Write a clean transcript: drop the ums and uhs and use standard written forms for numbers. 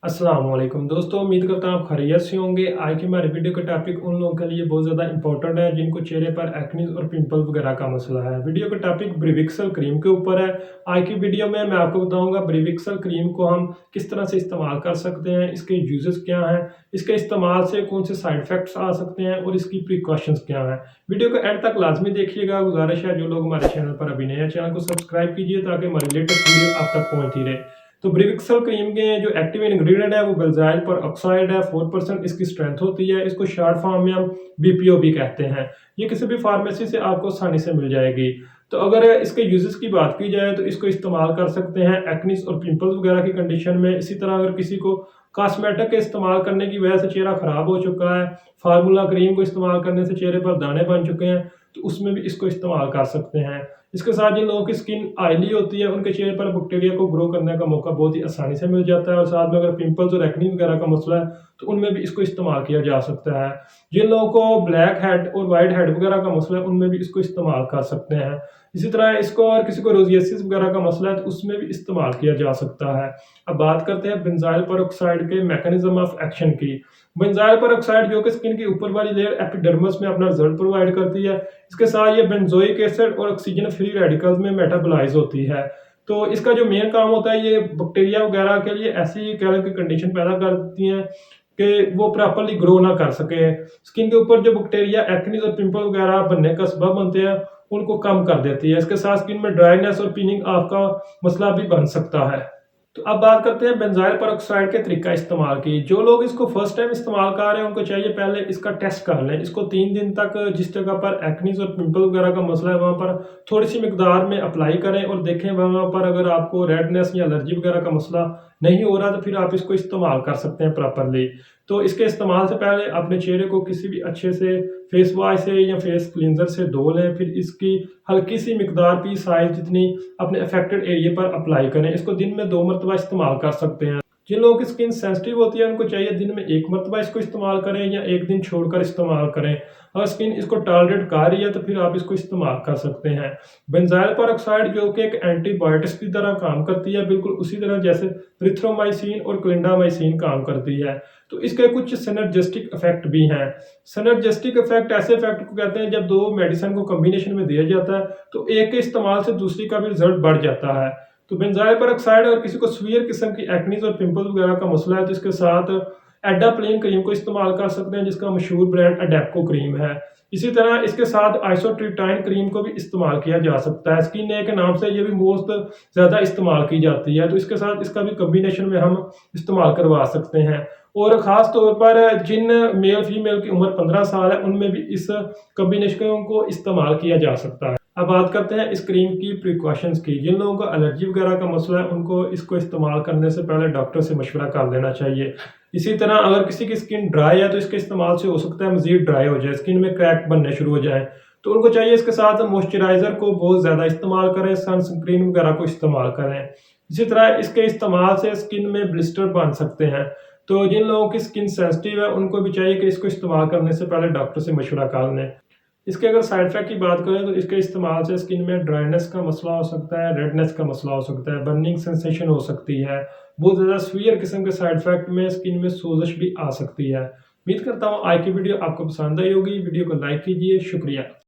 अस्सलाम वालेकुम दोस्तों, उम्मीद करता हूँ आप खैरियत से होंगे। आज की हमारे वीडियो का टॉपिक उन लोगों के लिए बहुत ज़्यादा इंपॉर्टेंट है जिनको चेहरे पर एक्ने और पिंपल वगैरह का मसला है। वीडियो का टॉपिक ब्रिविक्सल क्रीम के ऊपर है। आज की वीडियो में मैं आपको बताऊंगा ब्रिविक्सल क्रीम को हम किस तरह से इस्तेमाल कर सकते हैं, इसके यूजेस क्या हैं, इसके इस्तेमाल से कौन से साइड इफेक्ट्स आ सकते हैं और इसकी प्रिकॉशंस क्या हैं। वीडियो को एंड तक लाजमी देखिएगा। गुजारिश है जो लोग हमारे चैनल पर अभी नए हैं, चैनल को सब्सक्राइब कीजिए ताकि हमारी लेटेस्ट वीडियो आप तक पहुँचती रहे। तो ब्रिविक्सल क्रीम के जो एक्टिव इंग्रेडिएंट है वो बेंजाइल पर ऑक्साइड है। 4% इसकी स्ट्रेंथ होती है। इसको शॉर्ट फॉर्म में हम बीपीओ भी कहते हैं। ये किसी भी फार्मेसी से आपको आसानी से मिल जाएगी। तो अगर इसके यूजेस की बात की जाए तो इसको इस्तेमाल कर सकते हैं एक्निस और पिंपल्स वगैरह की कंडीशन में। इसी तरह अगर किसी को कॉस्मेटिक के इस्तेमाल करने की वजह से चेहरा खराब हो चुका है, फार्मूला क्रीम को इस्तेमाल करने से चेहरे पर दाने बन चुके हैं, तो उसमें भी इसको इस्तेमाल कर सकते हैं। इसके साथ जिन लोगों की स्किन ऑयली होती है उनके चेहरे पर बैक्टीरिया को ग्रो करने का मौका बहुत ही आसानी से मिल जाता है। और साथ में अगर पिंपल्स और एक्नी वगैरह का मसला है तो उनमें भी इसको इस्तेमाल किया जा सकता है। जिन लोगों को ब्लैक हेड और वाइट हेड वगैरह का मसला है उनमें भी इसको इस्तेमाल कर सकते हैं। इसी तरह इसको और किसी को रोजियासिस वगैरह का मसला है तो उसमें भी इस्तेमाल किया जा सकता है। अब बात करते हैं बेंजाइल पेरोक्साइड के मैकेनिज्म ऑफ एक्शन की। बेंजाइल पेरोक्साइड जो कि स्किन की ऊपर वाली लेयर एपिडर्मिस में अपना रिजल्ट प्रोवाइड करती है। इसके साथ ये बेंजोइक एसिड और ऑक्सीजन फ्री रेडिकल्स में मेटाबोलाइज होती है। तो इसका जो मेन काम होता है, ये बैक्टीरिया वगैरह के लिए ऐसी कह की कंडीशन पैदा करती हैं कि वो प्रॉपर्ली ग्रो ना कर सके। स्किन के ऊपर जो बैक्टीरिया एक्ने और पिंपल वगैरह बनने का सबब बनते हैं उनको कम कर देती है। इसके साथ स्किन में ड्राइनेस और पिनिंग ऑफ का मसला भी बन सकता है। तो अब बात करते हैं बेंजाइल पेरोक्साइड के तरीका इस्तेमाल की। जो लोग इसको फर्स्ट टाइम इस्तेमाल कर रहे हैं उनको चाहिए पहले इसका टेस्ट कर लें। इसको 3 दिन तक जिस जगह पर एक्नीज और पिंपल वगैरह का मसला है वहाँ पर थोड़ी सी मिकदार में अप्लाई करें और देखें वहाँ पर अगर आपको रेडनेस या एलर्जी वगैरह का मसला नहीं हो रहा तो फिर आप इसको इस्तेमाल कर सकते हैं प्रॉपरली। तो इसके इस्तेमाल से पहले अपने चेहरे को किसी भी अच्छे से फेस वॉश से या फेस क्लींजर से धो लें। फिर इसकी हल्की सी मिकदार पी साइज जितनी अपने अफेक्टेड एरिया पर अप्लाई करें। इसको दिन में 2 मरतबा इस्तेमाल कर सकते हैं। जिन लोगों की स्किन सेंसिटिव होती है उनको चाहिए दिन में 1 मरतबा इसको इस्तेमाल करें या 1 दिन छोड़कर इस्तेमाल करें। अगर स्किन इसको टॉलरेट कर रही है तो फिर आप इसको इस्तेमाल कर सकते हैं। बेंजाइल पेरोक्साइड जो कि एक एंटीबायोटिक्स की तरह काम करती है, बिल्कुल उसी तरह जैसे एरिथ्रोमाइसिन और क्लिंडामाइसिन काम करती है। तो इसके कुछ सिनर्जिस्टिक इफेक्ट भी हैं। सिनर्जिस्टिक इफेक्ट ऐसे इफेक्ट को कहते हैं जब 2 मेडिसिन को कॉम्बिनेशन में दिया जाता है तो एक के इस्तेमाल से दूसरी का भी रिजल्ट बढ़ जाता है। तो बेंजाइल पेरोक्साइड और किसी को सीवियर किस्म की एक्नीज और पिंपल वगैरह का मसला है तो इसके साथ एडाप्लेन क्रीम को इस्तेमाल कर सकते हैं जिसका मशहूर ब्रांड अडेप्को क्रीम है। इसी तरह इसके साथ आइसोट्रिटाइन क्रीम को भी इस्तेमाल किया जा सकता है। स्किन ए के नाम से ये भी मोस्ट ज़्यादा इस्तेमाल की जाती है, तो इसके साथ इसका भी कॉम्बिनेशन में हम इस्तेमाल करवा सकते हैं। और ख़ास तौर पर जिन मेल फीमेल की उम्र 15 साल है उनमें भी इस कॉम्बिनेशन को इस्तेमाल किया जा सकता है। अब बात करते हैं इस क्रीम की प्रिकॉशंस की। जिन लोगों को एलर्जी वगैरह का मसला है उनको इसको इस्तेमाल करने से पहले डॉक्टर से मशवरा कर लेना चाहिए। इसी तरह अगर किसी की स्किन ड्राई है तो इसके इस्तेमाल से हो सकता है मजीद ड्राई हो जाए, स्किन में क्रैक बनने शुरू हो जाए। तो उनको चाहिए इसके साथ मॉइस्चराइजर को बहुत ज़्यादा इस्तेमाल करें, सनस्क्रीन वगैरह को इस्तेमाल करें। इसी तरह इसके इस्तेमाल से स्किन में ब्लिस्टर बन सकते हैं। तो जिन लोगों की स्किन सेंसिटिव है उनको भी चाहिए कि इसको इस्तेमाल करने से पहले डॉक्टर से मशवरा कर लें। इसके अगर साइड इफेक्ट की बात करें तो इसके इस्तेमाल से स्किन में ड्राइनेस का मसला हो सकता है, रेडनेस का मसला हो सकता है, बर्निंग सेंसेशन हो सकती है। बहुत ज़्यादा सीवियर किस्म के साइड इफेक्ट में स्किन में सोजश भी आ सकती है। उम्मीद करता हूँ आज की वीडियो आपको पसंद आई होगी। वीडियो को लाइक कीजिए। शुक्रिया।